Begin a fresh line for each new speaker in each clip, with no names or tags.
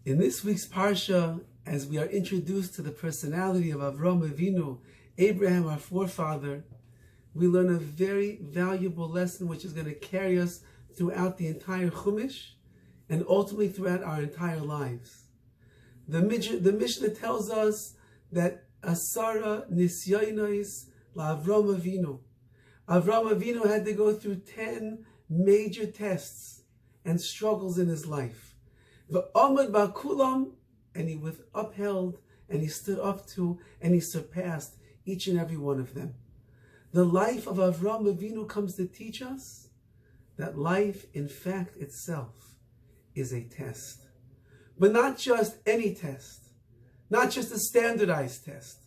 In this week's Parsha, as we are introduced to the personality of Abram Avinu, Abraham, our forefather, we learn a very valuable lesson which is going to carry us throughout the entire Chumash and ultimately throughout our entire lives. The Mishnah tells us that Asara Nisyonos LaAvram Avinu. Avram Avinu had to go through 10 major tests and struggles in his life. V'amad ba'kulam, and he was upheld, and he stood up to, and he surpassed each and every one of them. The life of Avram Avinu comes to teach us that life, in fact, itself is a test. But not just any test, not just a standardized test,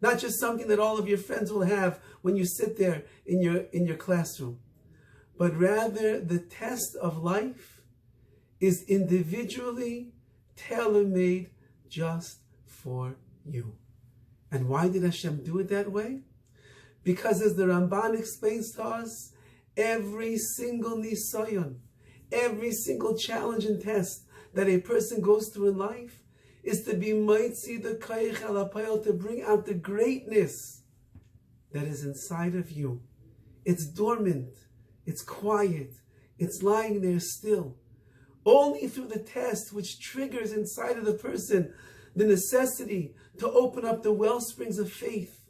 not just something that all of your friends will have when you sit there in your classroom, but rather the test of life is individually tailor-made just for you. And why did Hashem do it that way? Because as the Ramban explains to us, every single nisayon, every single challenge and test that a person goes through in life is to be maidservant the koach alapayel, to bring out the greatness that is inside of you. It's dormant, it's quiet, it's lying there still. Only through the test which triggers inside of the person the necessity to open up the well springs of faith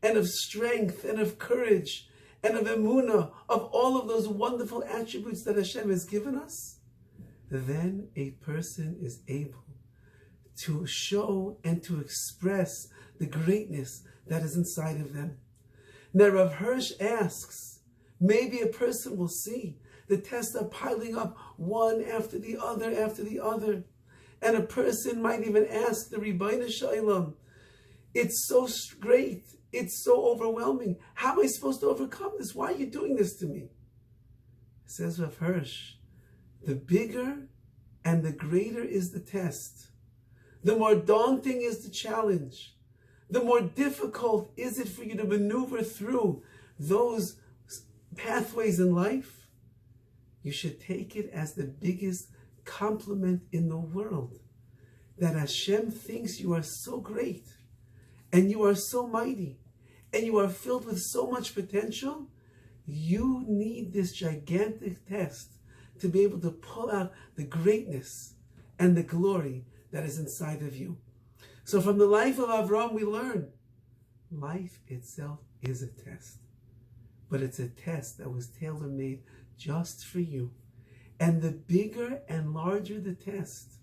and of strength and of courage and of emunah, of all of those wonderful attributes that Hashem has given us, then a person is able to show and to express the greatness that is inside of them. Now Rav Hirsch asks, maybe a person will see the tests are piling up one after the other. And a person might even ask the Ribbono Shel Olam, it's so great, it's so overwhelming. How am I supposed to overcome this? Why are you doing this to me? Says Rav Hirsch, the bigger and the greater is the test, the more daunting is the challenge, the more difficult is it for you to maneuver through those pathways in life, you should take it as the biggest compliment in the world, that Hashem thinks you are so great, and you are so mighty, and you are filled with so much potential. You need this gigantic test to be able to pull out the greatness and the glory that is inside of you. So from the life of Avram, we learn life itself is a test, but it's a test that was tailor-made just for you. And the bigger and larger the test,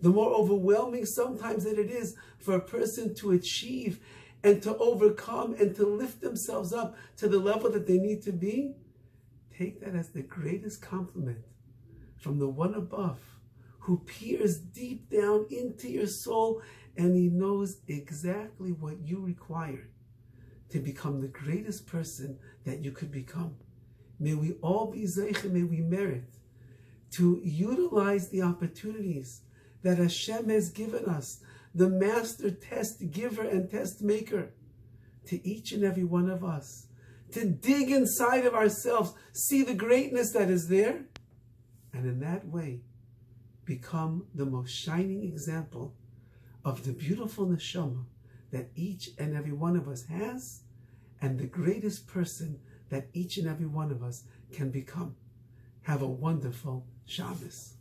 the more overwhelming sometimes that it is for a person to achieve and to overcome and to lift themselves up to the level that they need to be, take that as the greatest compliment from the one above, who peers deep down into your soul, and he knows exactly what you require to become the greatest person that you could become. May we all be zeicha, may we merit to utilize the opportunities that Hashem has given us, the master test giver and test maker, to each and every one of us, to dig inside of ourselves, see the greatness that is there, and in that way become the most shining example of the beautiful neshama that each and every one of us has, and the greatest person that each and every one of us can become. Have a wonderful Shabbos.